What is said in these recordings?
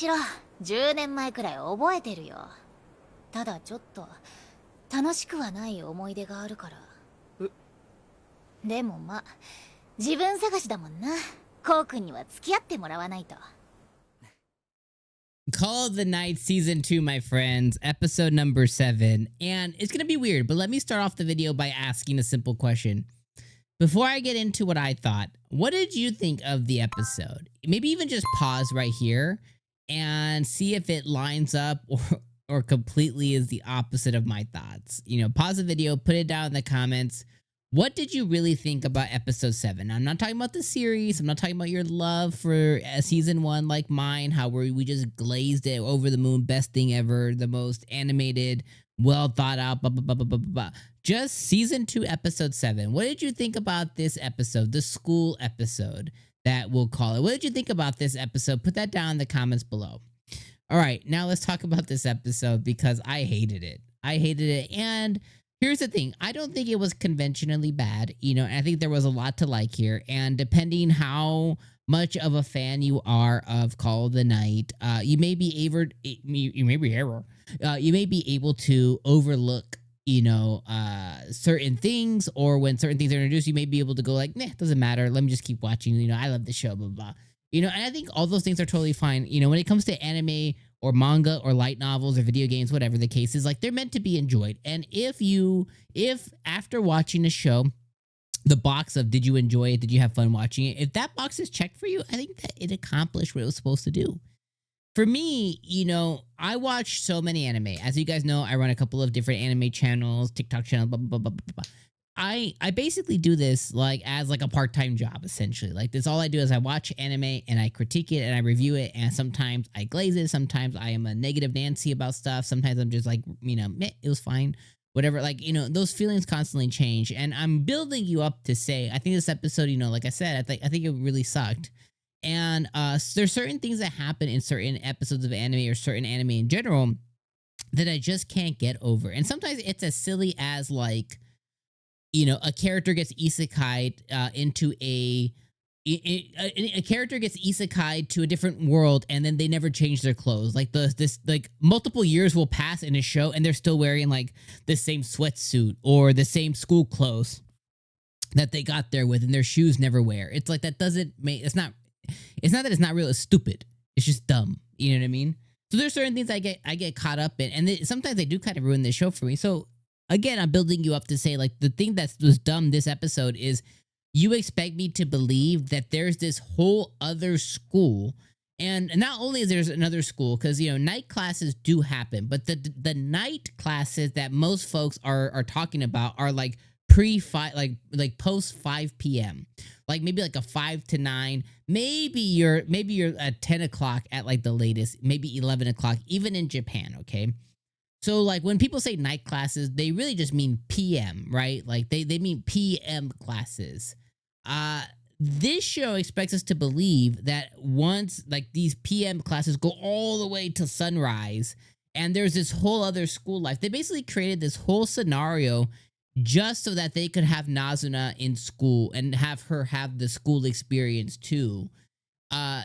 しろ。10年前くらい覚えてるよ。ただちょっと楽しくはない思い出があるから。でもま、自分探しだもんな。こうくんには付き合ってもらわないと。Call of the Night Season 2, my friends, episode number 7. And it's going to be weird, but let me start off the video by asking a simple question. Before I get into what I thought, what did you think of the episode? Maybe even just pause right here and see if it lines up or completely is the opposite of my thoughts. You know, pause the video, put it down in the comments. What did you really think about episode 7? I'm not talking about the series. I'm not talking about your love for season 1 like mine, how we just glazed it over the moon, best thing ever, the most animated, well thought out, blah, blah, blah, blah, blah, blah. Just season 2, episode 7. What did you think about this episode, the school episode that we'll call it? What did you think about this episode? Put that down in the comments below. All right, now let's talk about this episode because I hated it. I hated it, and here's the thing. I don't think it was conventionally bad, you know, and I think there was a lot to like here. And depending how much of a fan you are of Call of the Night, you may be able to overlook, you know, certain things, or when certain things are introduced, you may be able to go like, nah, doesn't matter. Let me just keep watching. You know, I love the show, blah, blah, blah. You know, and I think all those things are totally fine. You know, when it comes to anime or manga or light novels or video games, whatever the case is, like, they're meant to be enjoyed. And if after watching a show, the box of did you enjoy it, did you have fun watching it, if that box is checked for you, I think that it accomplished what it was supposed to do. For me, you know, I watch so many anime. As you guys know, I run a couple of different anime channels, TikTok channel, blah, blah, blah, blah, blah. I basically do this like as like a part-time job, essentially. Like, this all I do is I watch anime and I critique it and I review it, and sometimes I glaze it, sometimes I am a negative Nancy about stuff, sometimes I'm just like, you know, meh, it was fine, whatever. Like, you know, those feelings constantly change, and I'm building you up to say, I think this episode, you know, like I said, I think it really sucked. And there's certain things that happen in certain episodes of anime or certain anime in general that I just can't get over. And sometimes it's as silly as, like, you know, a character gets isekai'd into a character gets isekai'd to a different world, and then they never change their clothes. Like, this like multiple years will pass in a show and they're still wearing like the same sweatsuit or the same school clothes that they got there with, and their shoes never wear. It's like, that doesn't make, it's not that it's not real, it's stupid. It's just dumb. You know what I mean? So there's certain things I get caught up in, and sometimes they do kind of ruin the show for me. So again, I'm building you up to say, like, the thing that was dumb this episode is you expect me to believe that there's this whole other school. And not only is there's another school, because, you know, night classes do happen, but the night classes that most folks are talking about are like pre-5, like post 5 p.m. Like, maybe like a 5 to 9. Maybe you're at 10 o'clock at like the latest, maybe 11 o'clock, even in Japan, okay? So, like, when people say night classes, they really just mean PM, right? Like, they mean PM classes. This show expects us to believe that once, like, these PM classes go all the way to sunrise, and there's this whole other school life. They basically created this whole scenario just so that they could have Nazuna in school and have her have the school experience too.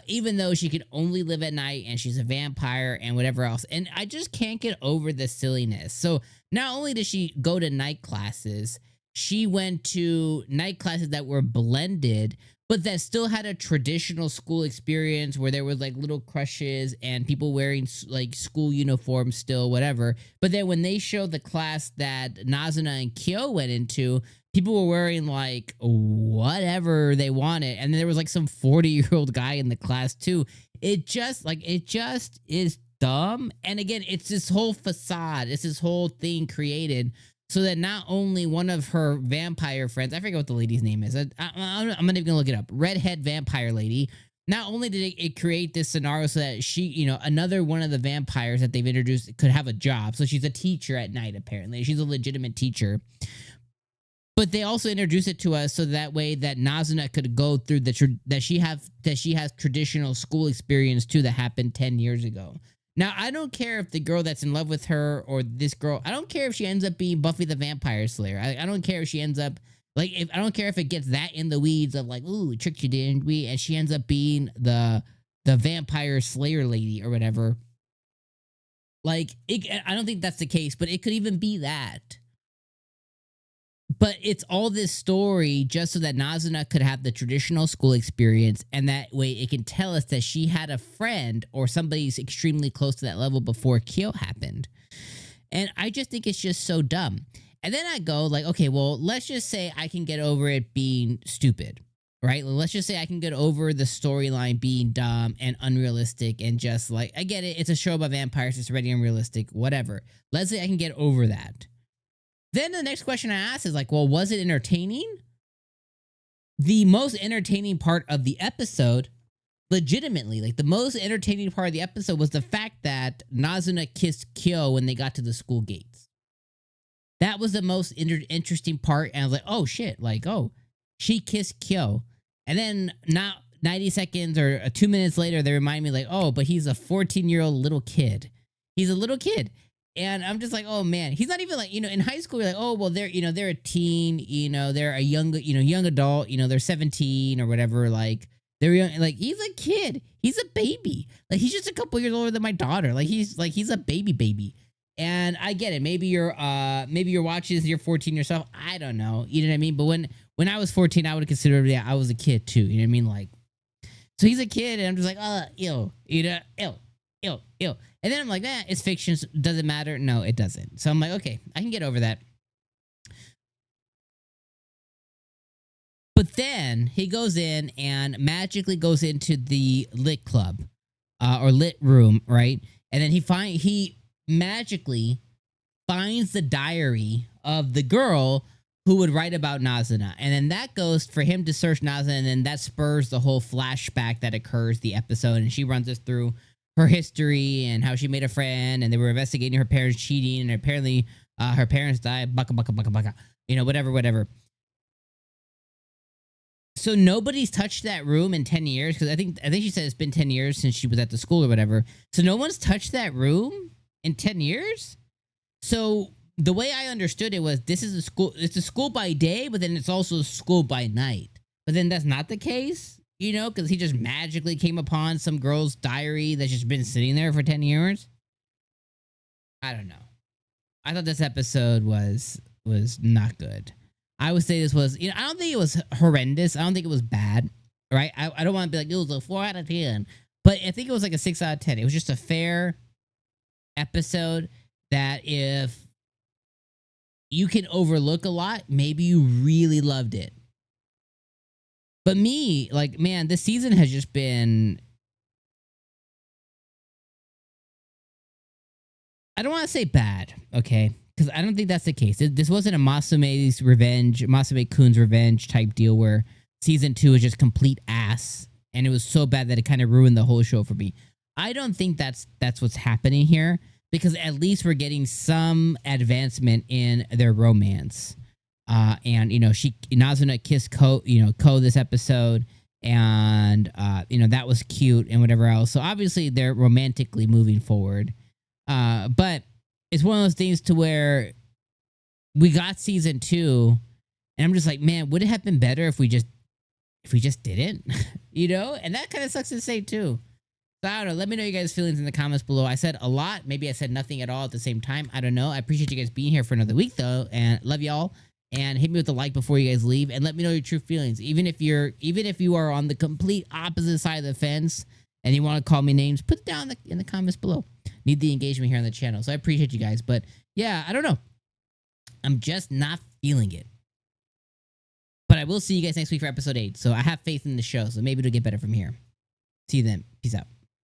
Even though she can only live at night and she's a vampire and whatever else. And I just can't get over the silliness. So not only did she go to night classes, she went to night classes that were blended, but that still had a traditional school experience where there was like little crushes and people wearing like school uniforms still, whatever. But then when they showed the class that Nazuna and 𝐒𝐻 went into, people were wearing like whatever they wanted. And then there was like some 40-year-old guy in the class too. It just is dumb. And again, it's this whole facade. It's this whole thing created so that not only one of her vampire friends, I forget what the lady's name is. I'm not even gonna look it up. Redhead vampire lady. Not only did it create this scenario so that she, you know, another one of the vampires that they've introduced could have a job. So she's a teacher at night, apparently. She's a legitimate teacher. But they also introduced it to us so that way that Nazuna could go through that she has traditional school experience too that happened 10 years ago. Now, I don't care if the girl that's in love with her or this girl, I don't care if she ends up being Buffy the Vampire Slayer. I don't care if she ends up, like, I don't care if it gets that in the weeds of like, ooh, tricked you, didn't we? And she ends up being the the vampire slayer lady or whatever. Like, I don't think that's the case, but it could even be that. But it's all this story just so that Nazuna could have the traditional school experience, and that way it can tell us that she had a friend or somebody's extremely close to that level before 𝐒𝐿 happened. And I just think it's just so dumb. And then I go like, okay, well, let's just say I can get over it being stupid, right? Let's just say I can get over the storyline being dumb and unrealistic and just like, I get it. It's a show about vampires. It's already unrealistic, whatever. Let's say I can get over that. Then the next question I ask is like, well, was it entertaining? The most entertaining part of the episode, legitimately, like the most entertaining part of the episode was the fact that Nazuna kissed 𝐒𝐿 when they got to the school gates. That was the most interesting part. And I was like, oh shit, like, oh, she kissed 𝐒𝐿. And then not 90 seconds or 2 minutes later, they remind me like, oh, but he's a 14-year-old little kid. He's a little kid. And I'm just like, oh man, he's not even like, in high school, you're like, oh, well, they're a teen, they're a young adult, they're 17 or whatever. Like they're young, like he's a kid. He's a baby. Like he's just a couple years older than my daughter. Like he's a baby. And I get it. Maybe you're watching this, you're 14 yourself. I don't know. You know what I mean? But when I was 14, I would have considered I was a kid too. You know what I mean? Like, so he's a kid and I'm just like, ew. And then I'm like, it's fiction. So does it matter? No, it doesn't. So I'm like, okay, I can get over that. But then he goes in and magically goes into the lit club or lit room, right? And then he magically finds the diary of the girl who would write about Nazuna. And then that goes for him to search Nazuna, and then that spurs the whole flashback that occurs the episode. And she runs us through her history and how she made a friend, and they were investigating her parents cheating, and apparently her parents died, baka, whatever. So nobody's touched that room in 10 years, because I think she said it's been 10 years since she was at the school or whatever. So no one's touched that room in 10 years? So the way I understood it was it's a school by day, but then it's also a school by night. But then that's not the case. Because he just magically came upon some girl's diary that's just been sitting there for 10 years. I don't know. I thought this episode was not good. I would say this was, I don't think it was horrendous. I don't think it was bad, right? I don't want to be like, it was a 4 out of 10. But I think it was like a 6 out of 10. It was just a fair episode that if you can overlook a lot, maybe you really loved it. But me, like, man, this season has just been, I don't want to say bad, okay? Because I don't think that's the case. This wasn't a Masume-kun's revenge type deal where season 2 is just complete ass, and it was so bad that it kind of ruined the whole show for me. I don't think that's what's happening here, because at least we're getting some advancement in their romance. And Nazuna kissed 𝐒𝐿 this episode, and that was cute and whatever else. So obviously they're romantically moving forward. But it's one of those things to where we got season 2, and I'm just like, man, would it have been better if we just didn't? And that kind of sucks to say too. So I don't know. Let me know your guys' feelings in the comments below. I said a lot. Maybe I said nothing at all at the same time. I don't know. I appreciate you guys being here for another week though, and love y'all. And hit me with a like before you guys leave, and let me know your true feelings. Even if you are on the complete opposite side of the fence and you want to call me names, put it down in the comments below. Need the engagement here on the channel, so I appreciate you guys. But yeah, I don't know. I'm just not feeling it. But I will see you guys next week for episode 8. So I have faith in the show, so maybe it'll get better from here. See you then. Peace out.